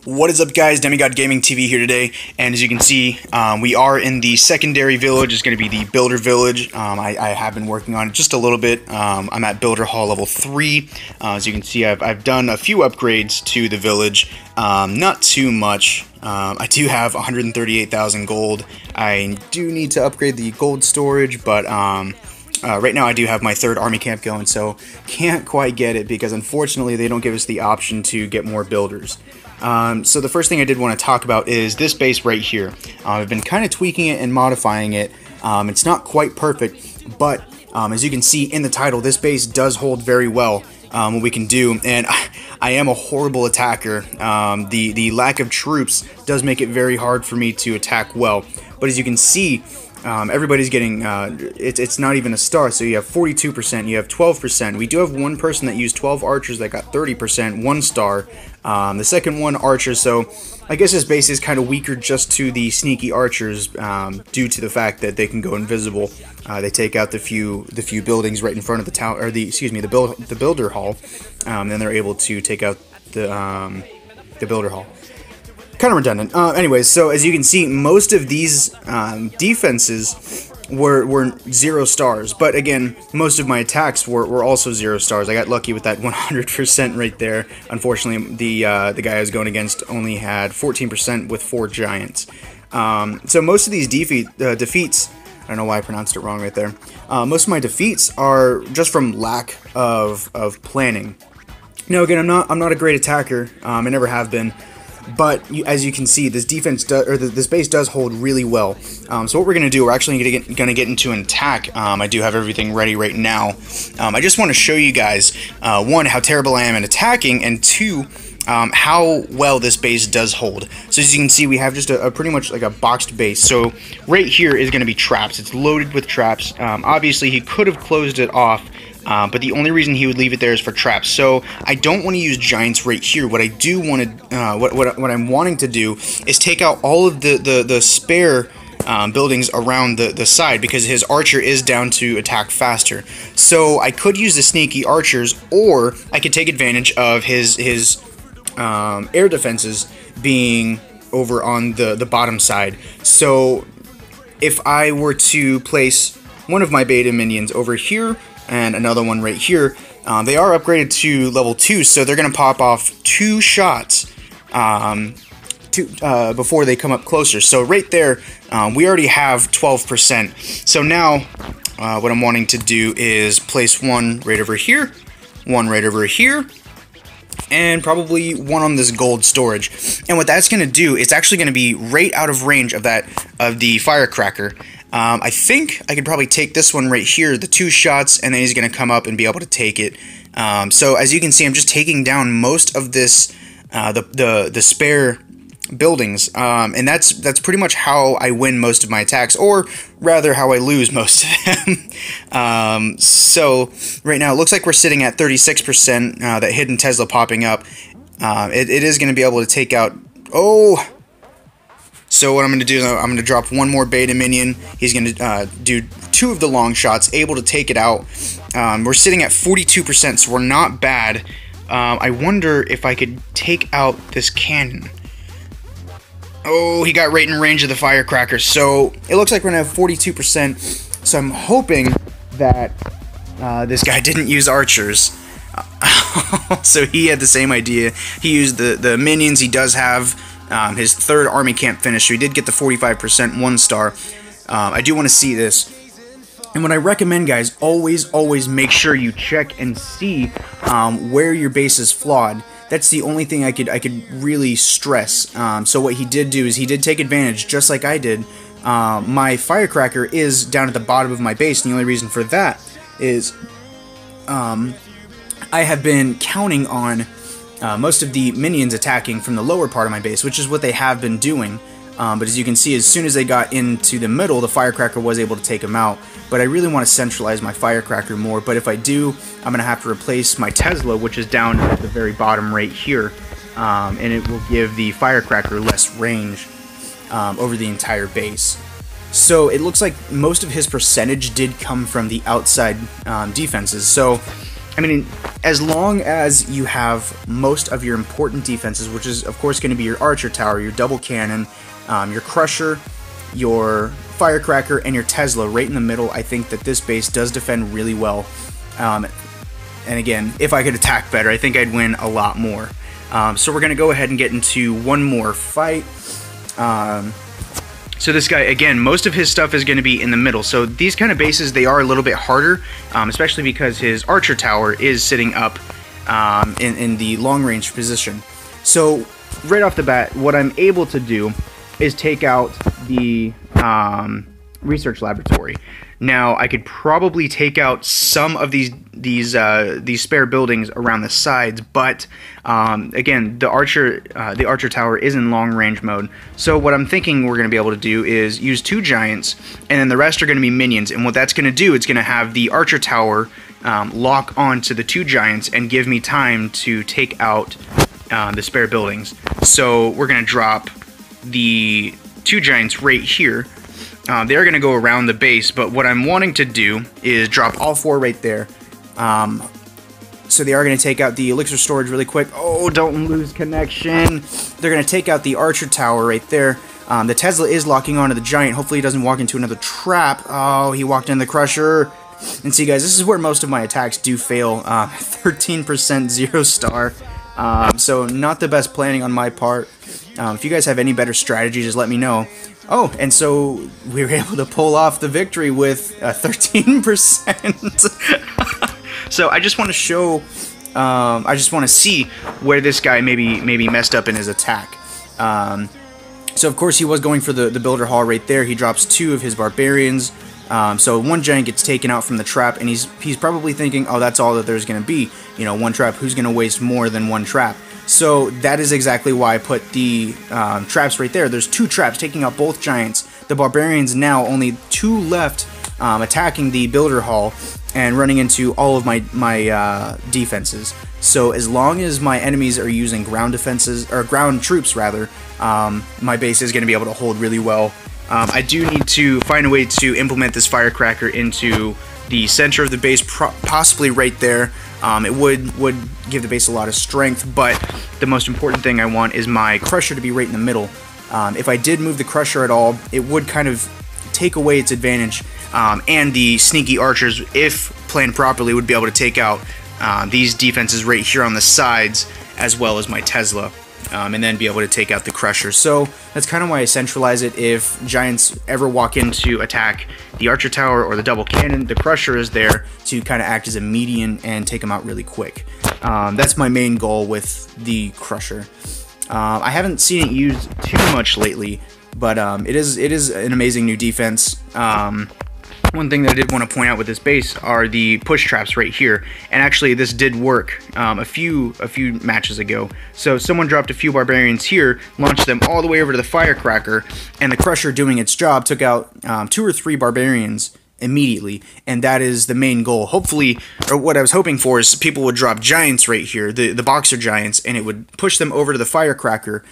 What is up, guys? DemigodGamingTV here today, and as you can see, we are in the secondary village. It's going to be the builder village. I have been working on it just a little bit. I'm at builder hall level 3. As you can see, I've done a few upgrades to the village, not too much. I do have 138,000 gold. I do need to upgrade the gold storage, but right now I do have my third army camp going, so can't quite get it because unfortunately they don't give us the option to get more builders. So the first thing I did want to talk about is this base right here. I've been kind of tweaking it and modifying it. It's not quite perfect, but as you can see in the title, this base does hold very well what we can do, and I am a horrible attacker. The lack of troops does make it very hard for me to attack well, but as you can see, everybody's getting, it's not even a star, so you have 42%, you have 12%. We do have one person that used 12 archers that got 30%, 1 star. The second one, archers, so I guess this base is kind of weaker just to the sneaky archers due to the fact that they can go invisible. They take out the few buildings right in front of the tower, or the builder hall, and they're able to take out the builder hall. Kind of redundant. Anyways, so as you can see, most of these defenses were 0 stars, but again, most of my attacks were also 0 stars. I got lucky with that 100% right there. Unfortunately, the guy I was going against only had 14% with 4 giants. So most of these defeats, I don't know why I pronounced it wrong right there. Most of my defeats are just from lack of planning. Now again, I'm not a great attacker. I never have been. But as you can see, this this base does hold really well. So what we're gonna do, we're actually gonna get into an attack. I do have everything ready right now. I just want to show you guys, one, how terrible I am at attacking, and two, how well this base does hold. So as you can see, we have just a pretty much like a boxed base. So right here is gonna be traps. It's loaded with traps. Obviously, he could have closed it off. But the only reason he would leave it there is for traps. So I don't want to use giants right here. What I do want to, what I'm wanting to do is take out all of the spare buildings around the side, because his archer is down to attack faster. So I could use the sneaky archers, or I could take advantage of his air defenses being over on the bottom side. So if I were to place one of my beta minions over here and another one right here, they are upgraded to level 2, so they're going to pop off 2 shots before they come up closer. So right there, we already have 12%. So now, what I'm wanting to do is place one right over here, one right over here, and probably one on this gold storage. And what that's going to do, it's actually going to be right out of range of the firecracker. I think I could probably take this one right here, the 2 shots, and then he's going to come up and be able to take it. So as you can see, I'm just taking down most of this, the spare buildings, and that's pretty much how I win most of my attacks, or rather how I lose most of them. So right now it looks like we're sitting at 36%, that hidden Tesla popping up. It is going to be able to take out, so what I'm going to do is I'm going to drop one more beta minion. He's going to do 2 of the long shots, able to take it out. We're sitting at 42%, so we're not bad. I wonder if I could take out this cannon. Oh, he got right in range of the firecracker. So it looks like we're going to have 42%. So I'm hoping that this guy didn't use archers. So he had the same idea. He used the minions. He does have his 3rd army camp finished, so he did get the 45% 1 star. I do want to see this. And what I recommend, guys, always make sure you check and see where your base is flawed. That's the only thing I could really stress. So what he did do is he did take advantage, just like I did. My firecracker is down at the bottom of my base, and the only reason for that is I have been counting on most of the minions attacking from the lower part of my base, which is what they have been doing. But as you can see, as soon as they got into the middle, the firecracker was able to take them out. But I really want to centralize my firecracker more. But if I do, I'm going to have to replace my Tesla, which is down at the very bottom right here. And it will give the firecracker less range over the entire base. So it looks like most of his percentage did come from the outside defenses. So I mean, as long as you have most of your important defenses, which is of course going to be your archer tower, your double cannon, your crusher, your firecracker, and your Tesla right in the middle, I think that this base does defend really well. And again, if I could attack better, I think I'd win a lot more. So we're going to go ahead and get into one more fight. So this guy, again, most of his stuff is going to be in the middle. So these kind of bases, they are a little bit harder, especially because his archer tower is sitting up in the long-range position. So right off the bat, what I'm able to do is take out the research laboratory. Now, I could probably take out some of these spare buildings around the sides, but again, the archer tower is in long range mode. So what I'm thinking we're going to be able to do is use 2 giants, and then the rest are going to be minions. And what that's going to do, it's going to have the archer tower lock onto the 2 giants and give me time to take out the spare buildings. So we're going to drop the 2 giants right here. They're going to go around the base, but what I'm wanting to do is drop all 4 right there. So they are going to take out the elixir storage really quick. Oh, don't lose connection. They're going to take out the archer tower right there. The Tesla is locking onto the giant. Hopefully he doesn't walk into another trap. Oh, he walked in the crusher. And see, guys, this is where most of my attacks do fail. 13% 0 star. So not the best planning on my part. If you guys have any better strategy, just let me know. Oh, and so we were able to pull off the victory with 13%. So I just want to show, I just want to see where this guy maybe messed up in his attack. So of course he was going for the builder hall right there. He drops 2 of his barbarians. So 1 giant gets taken out from the trap, and he's probably thinking, oh, that's all that there's going to be. You know, 1 trap. Who's going to waste more than 1 trap? So that is exactly why I put the traps right there. There's 2 traps taking out both giants. The barbarians now only 2 left, attacking the builder hall and running into all of my defenses. So as long as my enemies are using ground defenses, or ground troops rather, my base is going to be able to hold really well. I do need to find a way to implement this firecracker into the center of the base, possibly right there. It would give the base a lot of strength, but the most important thing I want is my crusher to be right in the middle. If I did move the crusher at all, it would kind of take away its advantage, and the sneaky archers, if planned properly, would be able to take out these defenses right here on the sides, as well as my Tesla. And then be able to take out the crusher. So that's kind of why I centralize it. If giants ever walk in to attack the archer tower or the double cannon, the crusher is there to kind of act as a median and take them out really quick. That's my main goal with the crusher. I haven't seen it used too much lately, but it is an amazing new defense. One thing that I did want to point out with this base are the push traps right here, and actually this did work a few matches ago. So someone dropped a few barbarians here, launched them all the way over to the firecracker, and the crusher, doing its job, took out 2 or 3 barbarians immediately, and that is the main goal. Hopefully, or what I was hoping for, is people would drop giants right here, the boxer giants, and it would push them over to the firecracker.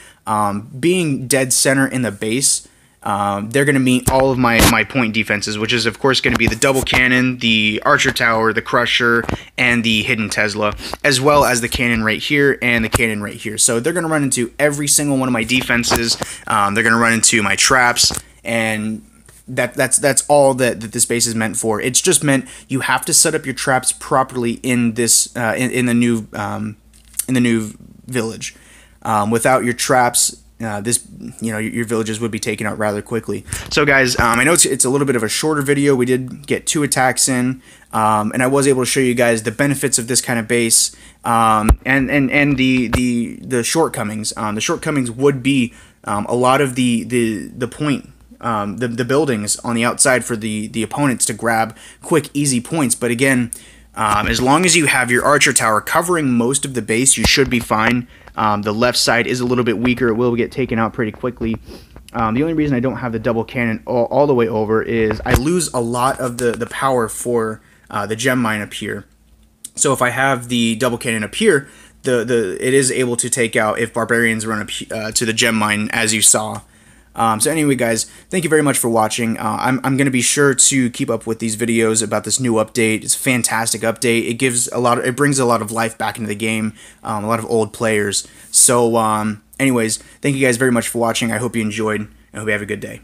Being dead center in the base, they're going to meet all of my point defenses, which is of course going to be the double cannon, the archer tower, the crusher, and the hidden Tesla, as well as the cannon right here and the cannon right here. So they're going to run into every single one of my defenses. They're going to run into my traps, and that's all that this base is meant for. It's just meant you have to set up your traps properly in this in the new village. Without your traps, your villages would be taken out rather quickly. So guys, I know it's a little bit of a shorter video. We did get 2 attacks in, and I was able to show you guys the benefits of this kind of base, and the shortcomings. The shortcomings would be a lot of the buildings on the outside for the opponents to grab quick, easy points. But again, as long as you have your archer tower covering most of the base, you should be fine. The left side is a little bit weaker. It will get taken out pretty quickly. The only reason I don't have the double cannon all the way over is I lose a lot of the power for the gem mine up here. So if I have the double cannon up here, it is able to take out if barbarians run up to the gem mine, as you saw. So anyway, guys, thank you very much for watching. I'm going to be sure to keep up with these videos about this new update. It's a fantastic update. It brings a lot of life back into the game, a lot of old players. So anyways, thank you guys very much for watching. I hope you enjoyed, and I hope you have a good day.